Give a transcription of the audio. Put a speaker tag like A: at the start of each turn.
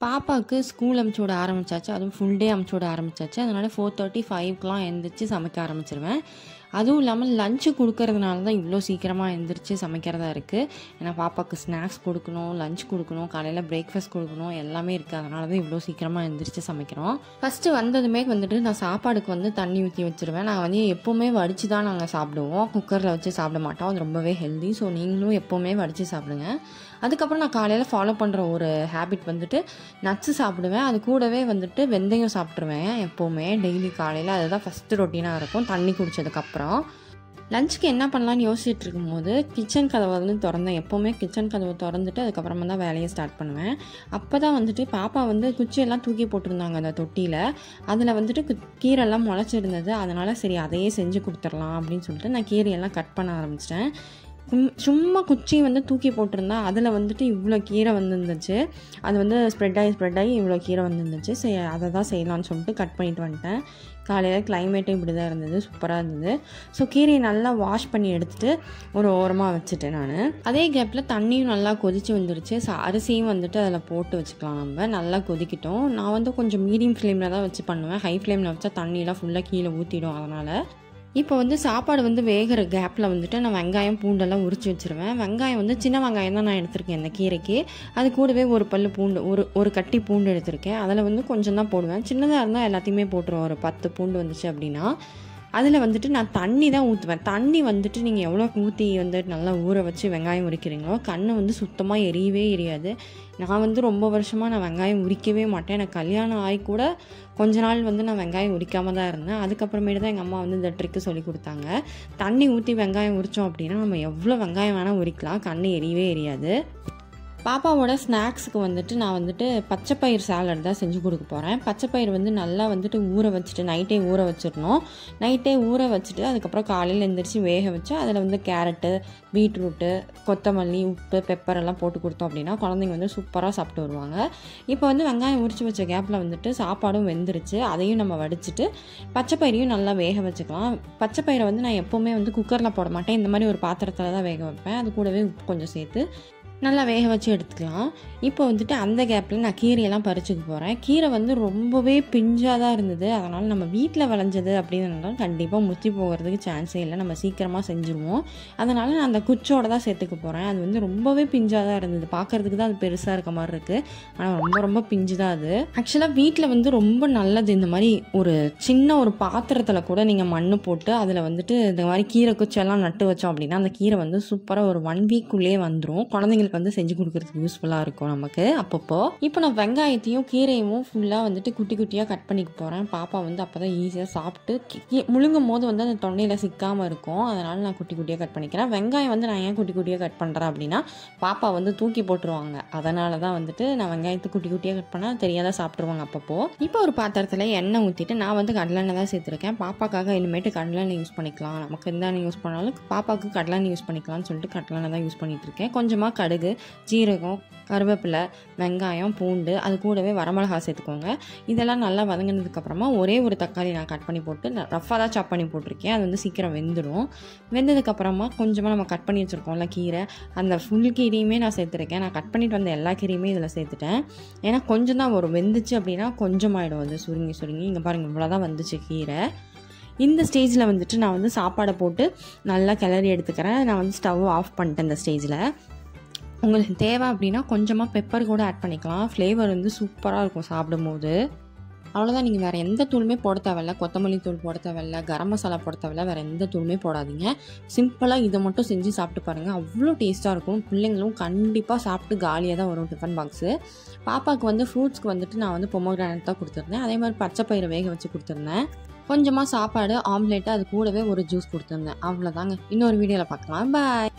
A: பாப்பாவுக்கு ஸ்கூல் அமுச்சு விட ஆரம்பிச்சாச்சு. அதுவும் ஃபுல் டே அமுச்சு விட ஆரம்பிச்சாச்சு. அதனால் 4:30, 5க்குலாம் எழுந்திரிச்சு சமைக்க ஆரம்பிச்சிருவேன். அதுவும் இல்லாமல் லஞ்சு கொடுக்கறதுனால தான் இவ்வளோ சீக்கிரமாக எழுந்திரிச்சு சமைக்கிறதா இருக்குது. ஏன்னா பாப்பாவுக்கு ஸ்நாக்ஸ் கொடுக்கணும், லஞ்ச் கொடுக்கணும், காலையில் பிரேக்ஃபாஸ்ட் கொடுக்கணும், எல்லாமே இருக்குது. அதனால தான் இவ்வளோ சீக்கிரமாக எழுந்திரிச்சு சமைக்கிறோம். ஃபஸ்ட்டு வந்ததுமே வந்துட்டு நான் சாப்பாடுக்கு தண்ணி ஊற்றி வச்சுருவேன். நான் எப்போவுமே வடித்து தான் நாங்கள் சாப்பிடுவோம். குக்கரில் வச்சு சாப்பிட மாட்டோம். அது ரொம்பவே ஹெல்தி. ஸோ நீங்களும் எப்போவுமே வடித்து சாப்பிடுங்க. அதுக்கப்புறம் நான் காலையில் ஃபாலோ பண்ணுற ஒரு ஹேபிட் நட்ஸு சாப்பிடுவேன். அது கூடவே வெந்தயம் சாப்பிட்ருவேன் எப்போவுமே டெய்லி காலையில். அதுதான் ஃபஸ்ட்டு ரொட்டீனாக இருக்கும் தண்ணி குடித்ததுக்கப்புறம். லஞ்சுக்கு என்ன பண்ணலான்னு யோசிச்சுட்டு இருக்கும்போது கிச்சன் கதவை திறந்தேன். எப்போவுமே கிச்சன் கதவை திறந்துட்டு அதுக்கப்புறமா தான் வேலையை ஸ்டார்ட் பண்ணுவேன். அப்போ தான் பாப்பா குச்சியெல்லாம் தூக்கி போட்டிருந்தாங்க அந்த தொட்டியில். அதில் கீரைலாம் முளைச்சிருந்தது. அதனால் சரி அதையே செஞ்சு கொடுத்துடலாம் அப்படின்னு சொல்லிட்டு நான் கீரையெல்லாம் கட் பண்ண ஆரம்பிச்சிட்டேன். சும்மா குச்சி தூக்கி போட்டிருந்தா அதில் இவ்வளோ கீரை வந்துருந்துச்சு. அது ஸ்ப்ரெட் ஆகி இவ்வளோ கீரை வந்துருந்துச்சு. சரி அதை தான் செய்யலான்னு சொல்லிட்டு கட் பண்ணிட்டு வந்துட்டேன். காலையில் கிளைமேட்டும் இப்படி தான் இருந்தது, சூப்பராக இருந்தது. ஸோ கீரையை நல்லா வாஷ் பண்ணி எடுத்துகிட்டு ஒரு ஓரமாக வச்சுட்டேன் நான். அதே கேப்பில் தண்ணியும் நல்லா கொதித்து வந்துருச்சு. ஸோ அரிசியும் அதில் போட்டு வச்சுக்கலாம். நம்ம நல்லா கொதிக்கிட்டோம். நான் கொஞ்சம் மீடியம் ஃப்ளேமில் தான் வச்சு பண்ணுவேன். ஹை ஃப்ளேமில் வச்சா தண்ணியெலாம் ஃபுல்லாக கீழே ஊற்றிடும். அதனால் இப்போ சாப்பாடு வேகிற கேப்பில் நான் வெங்காயம் பூண்டெல்லாம் உரித்து வச்சுருவேன். வெங்காயம் சின்ன வெங்காயம் தான் நான் எடுத்திருக்கேன் இந்த கீரைக்கு. அது கூடவே ஒரு பல்லு பூண்டு, ஒரு கட்டி பூண்டு எடுத்திருக்கேன். அதில் கொஞ்சம் தான் போடுவேன். சின்னதாக இருந்தால் எல்லாத்தையுமே போட்டுருவேன். ஒரு 10 பூண்டு வந்துச்சு அப்படின்னா அதில் நான் தண்ணி தான் ஊற்றுவேன். தண்ணி நீங்கள் எவ்வளோ ஊற்றி நல்லா ஊற வச்சு வெங்காயம் உரிக்கிறீங்களோ கண்ணு சுத்தமாக எரியவே எரியாது. நான் ரொம்ப வருஷமாக நான் வெங்காயம் உரிக்கவே மாட்டேன். எனக்கு கல்யாணம் ஆகி கூட கொஞ்ச நாள் நான் வெங்காயம் உரிக்காமல் தான் இருந்தேன். அதுக்கப்புறமேட்டு தான் எங்கள் அம்மா இந்த ட்ரிக்கு சொல்லி கொடுத்தாங்க. தண்ணி ஊற்றி வெங்காயம் உரித்தோம் அப்படின்னா நம்ம எவ்வளோ வெங்காயம் வேணால் உரிக்கலாம், கண்ணு எரியவே எரியாது. பாப்பாவோட ஸ்நாக்ஸுக்கு நான் பச்சைப்பயிர் சாலட் தான் செஞ்சு கொடுக்க போகிறேன். பச்சைப்பயிர் நல்லா ஊற வச்சுட்டு நைட்டே ஊற வச்சிடணும். நைட்டே ஊற வச்சுட்டு அதுக்கப்புறம் காலையில் எழுந்திரிச்சு வேக வச்சு அதில் கேரட்டு, பீட்ரூட்டு, கொத்தமல்லி, உப்பு, பெப்பர் எல்லாம் போட்டு கொடுத்தோம் அப்படின்னா குழந்தைங்க சூப்பராக சாப்பிட்டு வருவாங்க. இப்போ வெங்காயம் உரிச்சு வச்ச கேப்பில் சாப்பாடும் வெந்துருச்சு. அதையும் நம்ம வடிச்சிட்டு பச்சைப்பயிரையும் நல்லா வேக வச்சுக்கலாம். பச்சைப்பயிரை நான் எப்போவுமே குக்கரில் போட மாட்டேன். இந்த மாதிரி ஒரு பாத்திரத்தில் தான் வேக வைப்பேன். அது கூடவே உப்பு கொஞ்சம் சேர்த்து நல்லா வேக வச்சு எடுத்துக்கலாம். இப்போ அந்த கேப்பில் நான் கீரையெல்லாம் பறிச்சுக்க போகிறேன். கீரை ரொம்பவே பிஞ்சாக தான் இருந்தது. அதனால் நம்ம வீட்டில் விளைஞ்சது அப்படின்னு கண்டிப்பாக முத்தி போகிறதுக்கு சான்ஸே இல்லை. நம்ம சீக்கிரமாக செஞ்சுருவோம். அதனால் நான் அந்த குச்சோடு தான் சேர்த்துக்க போகிறேன். அது ரொம்பவே பிஞ்சாக தான் இருந்தது. பார்க்குறதுக்கு தான் அது பெருசாக இருக்க மாதிரி இருக்குது. ஆனால் ரொம்ப ரொம்ப பிஞ்சு தான் அது. ஆக்சுவலாக வீட்டில் ரொம்ப நல்லது. இந்த மாதிரி ஒரு சின்ன ஒரு பாத்திரத்தில் கூட நீங்கள் மண் போட்டு அதில் இந்த மாதிரி கீரை குச்செல்லாம் நட்டு வச்சோம் அப்படின்னா அந்த கீரை சூப்பராக ஒரு 1 வீக்குள்ளேயே வந்துடும். குழந்தைங்களுக்கு செஞ்சு கொடுக்கறதுக்கு யூஸ்ஃபுல்லாக இருக்கும் நமக்கு அப்பப்போ. இப்போ நான் வெங்காயத்தையும் கீரையும் ஃபுல்லாக குட்டி குட்டியாக கட் பண்ணிக்க போகிறேன். பாப்பா அப்போ தான் ஈஸியாக சாப்பிட்டு முழுங்கும் போது அந்த தொண்டையில் சிக்காமல் இருக்கும். அதனால் நான் குட்டி குட்டியாக கட் பண்ணிக்கிறேன். வெங்காயம் நான் ஏன் குட்டி குட்டியாக கட் பண்ணுறேன் அப்படின்னா பாப்பா தூக்கி போட்டுருவாங்க. அதனால தான் நான் வெங்காயத்தை குட்டி குட்டியாக கட் பண்ணால் தெரியாத சாப்பிட்ருவாங்க அப்பப்போ. இப்போ ஒரு பாத்திரத்தில் எண்ணெய் ஊற்றிட்டு நான் கடலெண்ணெய் தான் சேர்த்துருக்கேன். பாப்பாக்காக இனிமேட்டு கடலெண்ணெய் யூஸ் பண்ணிக்கலாம். நமக்கு எந்த எண்ணெய் யூஸ் பண்ணாலும் பாப்பாவுக்கு கடலெண்ணெய் யூஸ் பண்ணிக்கலாம்னு சொல்லிட்டு கடலெண்ணெய் தான் யூஸ் பண்ணிகிட்டு இருக்கேன். கொஞ்சமாக கடுகு, ஜீரகம், கருவேப்பிலை, வெங்காயம், பூண்டு, அது கூடவே வரமிளகாய் சேர்த்துக்கோங்க. இதெல்லாம் நல்லா வதங்கினதுக்கப்புறமா ஒரே ஒரு தக்காளி நான் கட் பண்ணி போட்டு ரஃபாக தான் சாப் பண்ணி போட்டிருக்கேன். அது சீக்கிரம் வெந்துடும். வெந்ததுக்கப்புறமா கொஞ்சமாக நம்ம கட் பண்ணி வச்சுருக்கோம்ல கீரை, அந்த ஃபுல் கீரையுமே நான் சேர்த்துருக்கேன். நான் கட் பண்ணிட்டு வந்த எல்லா கீரையுமே இதில் சேர்த்துட்டேன். ஏன்னா கொஞ்சம் தான் வரும். வெந்துச்சு அப்படின்னா கொஞ்சமாயிடும். சுருங்கி இங்கே பாருங்கள் இவ்வளோதான் வந்துச்சு கீரை. இந்த ஸ்டேஜில் நான் சாப்பாடை போட்டு நல்லா கிளறி எடுத்துக்கிறேன். நான் ஸ்டவ் ஆஃப் பண்ணிட்டேன் இந்த ஸ்டேஜில். உங்களுக்கு தேவை அப்படின்னா கொஞ்சமாக பெப்பர் கூட ஆட் பண்ணிக்கலாம். ஃப்ளேவர் சூப்பராக இருக்கும் சாப்பிடும்போது. அவ்வளோதான். நீங்கள் வேறு எந்த தூளுமே போட தேவையில்ல. கொத்தமல்லி தூள் போட தேவையில்ல, கரம் மசாலா போட தேவையில்ல, வேறு எந்த தூளுமே போடாதீங்க. சிம்பிளாக இதை மட்டும் செஞ்சு சாப்பிட்டு பாருங்கள். அவ்வளோ டேஸ்ட்டாக இருக்கும். பிள்ளைங்களும் கண்டிப்பாக சாப்பிட்டு காலியாக தான் வரும் டிஃபன் பாக்ஸு. பாப்பாவுக்கு ஃப்ரூட்ஸ்க்கு நான் பொமோகிரானட் தான் கொடுத்துருந்தேன். அதே மாதிரி பச்சைப்பயிரை வேக வச்சு கொடுத்துருந்தேன். கொஞ்சமாக சாப்பாடு, ஆம்லேட்டு, அது கூடவே ஒரு ஜூஸ் கொடுத்துருந்தேன். அவ்வளோதாங்க. இன்னொரு வீடியோவில் பார்க்கலாம். பாய்.